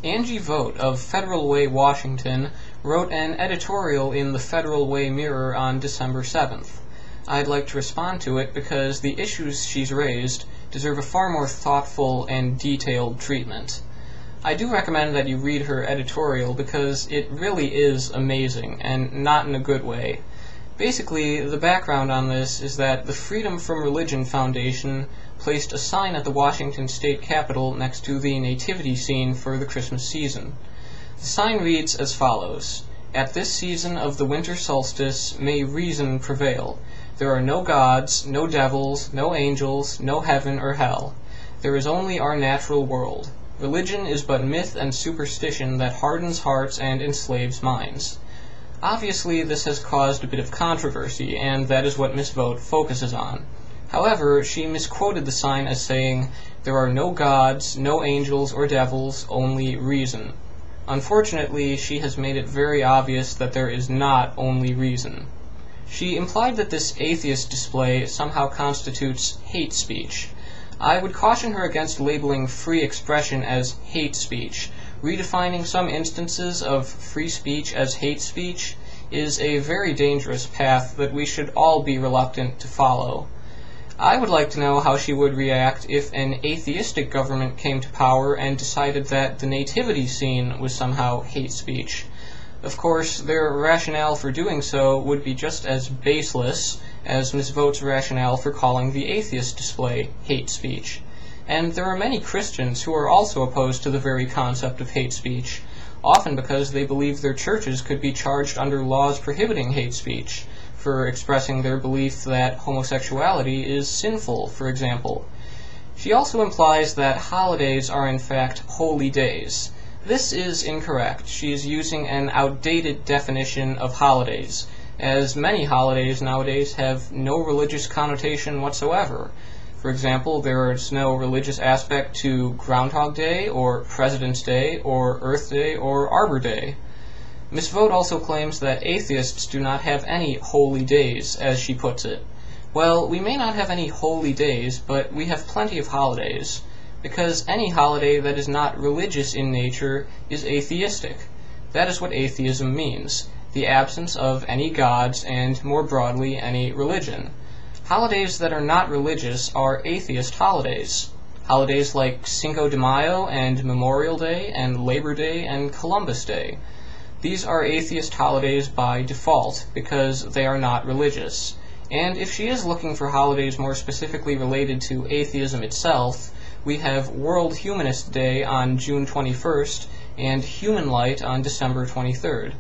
Angie Vogt of Federal Way, Washington, wrote an editorial in the Federal Way Mirror on December 7th. I'd like to respond to it because the issues she's raised deserve a far more thoughtful and detailed treatment. I do recommend that you read her editorial because it really is amazing, and not in a good way. Basically, the background on this is that the Freedom from Religion Foundation placed a sign at the Washington State Capitol next to the nativity scene for the Christmas season. The sign reads as follows: "At this season of the winter solstice, may reason prevail. There are no gods, no devils, no angels, no heaven or hell. There is only our natural world. Religion is but myth and superstition that hardens hearts and enslaves minds." Obviously, this has caused a bit of controversy, and that is what Ms. Vogt focuses on. However, she misquoted the sign as saying, "There are no gods, no angels or devils, only reason." Unfortunately, she has made it very obvious that there is not only reason. She implied that this atheist display somehow constitutes hate speech. I would caution her against labeling free expression as hate speech. Redefining some instances of free speech as hate speech is a very dangerous path that we should all be reluctant to follow. I would like to know how she would react if an atheistic government came to power and decided that the nativity scene was somehow hate speech. Of course, their rationale for doing so would be just as baseless as Ms. Vogt's rationale for calling the atheist display hate speech. And there are many Christians who are also opposed to the very concept of hate speech, often because they believe their churches could be charged under laws prohibiting hate speech, for expressing their belief that homosexuality is sinful, for example. She also implies that holidays are in fact holy days. This is incorrect. She is using an outdated definition of holidays, as many holidays nowadays have no religious connotation whatsoever. For example, there is no religious aspect to Groundhog Day, or President's Day, or Earth Day, or Arbor Day. Ms. Vogt also claims that atheists do not have any holy days, as she puts it. Well, we may not have any holy days, but we have plenty of holidays, because any holiday that is not religious in nature is atheistic. That is what atheism means, the absence of any gods and, more broadly, any religion. Holidays that are not religious are atheist holidays. Holidays like Cinco de Mayo and Memorial Day and Labor Day and Columbus Day. These are atheist holidays by default because they are not religious. And if she is looking for holidays more specifically related to atheism itself, we have World Humanist Day on June 21st and Human Light on December 23rd.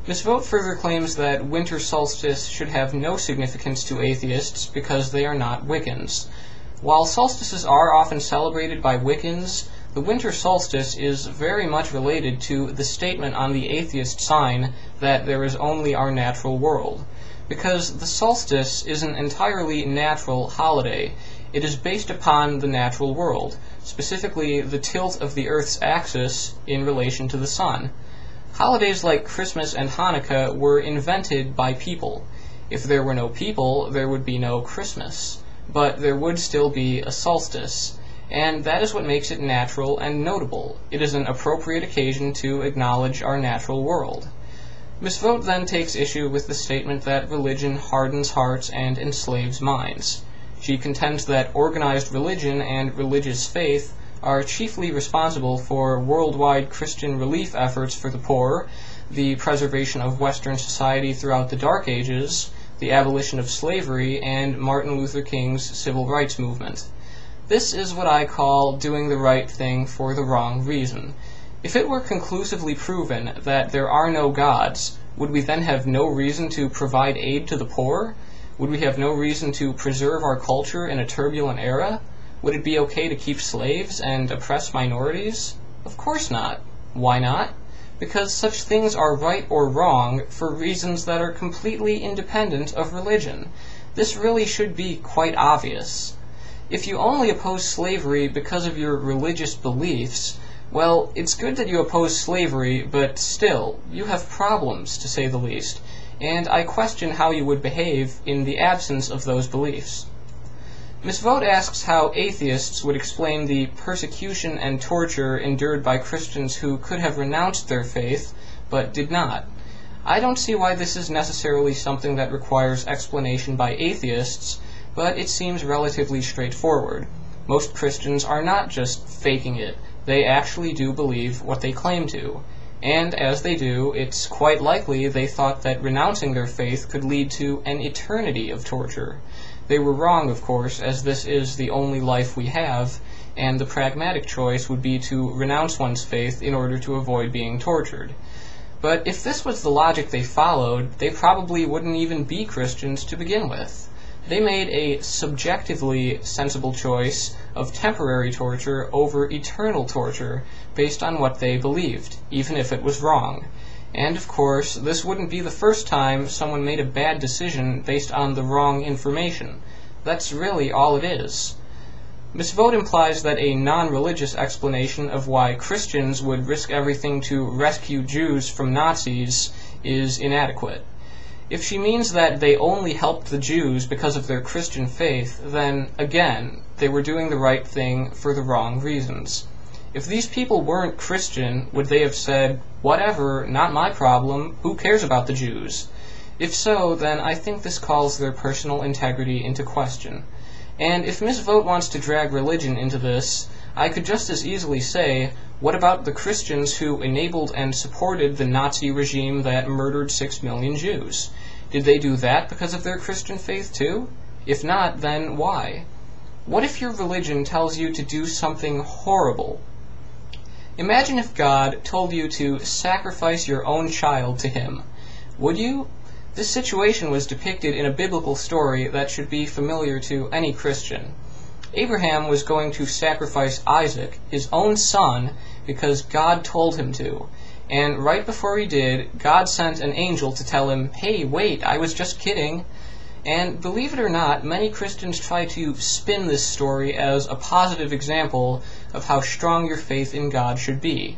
Ms. Vogt further claims that winter solstice should have no significance to atheists because they are not Wiccans. While solstices are often celebrated by Wiccans, the winter solstice is very much related to the statement on the atheist sign that there is only our natural world. Because the solstice is an entirely natural holiday. It is based upon the natural world, specifically the tilt of the Earth's axis in relation to the sun. Holidays like Christmas and Hanukkah were invented by people. If there were no people, there would be no Christmas. But there would still be a solstice. And that is what makes it natural and notable. It is an appropriate occasion to acknowledge our natural world. Ms. Vogt then takes issue with the statement that religion hardens hearts and enslaves minds. She contends that organized religion and religious faith are chiefly responsible for worldwide Christian relief efforts for the poor, the preservation of Western society throughout the Dark Ages, the abolition of slavery, and Martin Luther King's civil rights movement. This is what I call doing the right thing for the wrong reason. If it were conclusively proven that there are no gods, would we then have no reason to provide aid to the poor? Would we have no reason to preserve our culture in a turbulent era? Would it be okay to keep slaves and oppress minorities? Of course not. Why not? Because such things are right or wrong for reasons that are completely independent of religion. This really should be quite obvious. If you only oppose slavery because of your religious beliefs, well, it's good that you oppose slavery, but still, you have problems, to say the least, and I question how you would behave in the absence of those beliefs. Ms. Vogt asks how atheists would explain the persecution and torture endured by Christians who could have renounced their faith, but did not. I don't see why this is necessarily something that requires explanation by atheists, but it seems relatively straightforward. Most Christians are not just faking it. They actually do believe what they claim to. And as they do, it's quite likely they thought that renouncing their faith could lead to an eternity of torture. They were wrong, of course, as this is the only life we have, and the pragmatic choice would be to renounce one's faith in order to avoid being tortured. But if this was the logic they followed, they probably wouldn't even be Christians to begin with. They made a subjectively sensible choice of temporary torture over eternal torture based on what they believed, even if it was wrong. And of course, this wouldn't be the first time someone made a bad decision based on the wrong information. That's really all it is. Ms. Vogt implies that a non-religious explanation of why Christians would risk everything to rescue Jews from Nazis is inadequate. If she means that they only helped the Jews because of their Christian faith, then, again, they were doing the right thing for the wrong reasons. If these people weren't Christian, would they have said, "Whatever, not my problem, who cares about the Jews?" If so, then I think this calls their personal integrity into question. And if Ms. Vogt wants to drag religion into this, I could just as easily say, what about the Christians who enabled and supported the Nazi regime that murdered 6 million Jews? Did they do that because of their Christian faith too? If not, then why? What if your religion tells you to do something horrible? Imagine if God told you to sacrifice your own child to Him. Would you? This situation was depicted in a biblical story that should be familiar to any Christian. Abraham was going to sacrifice Isaac, his own son, because God told him to. And right before he did, God sent an angel to tell him, "Hey, wait, I was just kidding." And believe it or not, many Christians try to spin this story as a positive example of how strong your faith in God should be.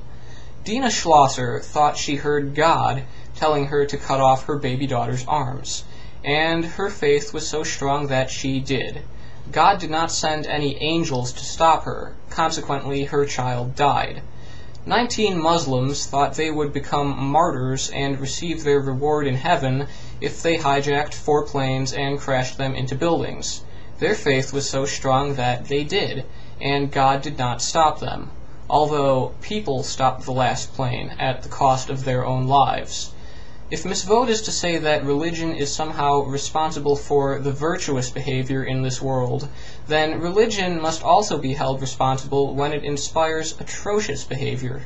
Dina Schlosser thought she heard God telling her to cut off her baby daughter's arms, and her faith was so strong that she did. God did not send any angels to stop her. Consequently, her child died. 19 Muslims thought they would become martyrs and receive their reward in heaven if they hijacked 4 planes and crashed them into buildings. Their faith was so strong that they did, and God did not stop them, although people stopped the last plane at the cost of their own lives. If Ms. Vogt is to say that religion is somehow responsible for the virtuous behavior in this world, then religion must also be held responsible when it inspires atrocious behavior.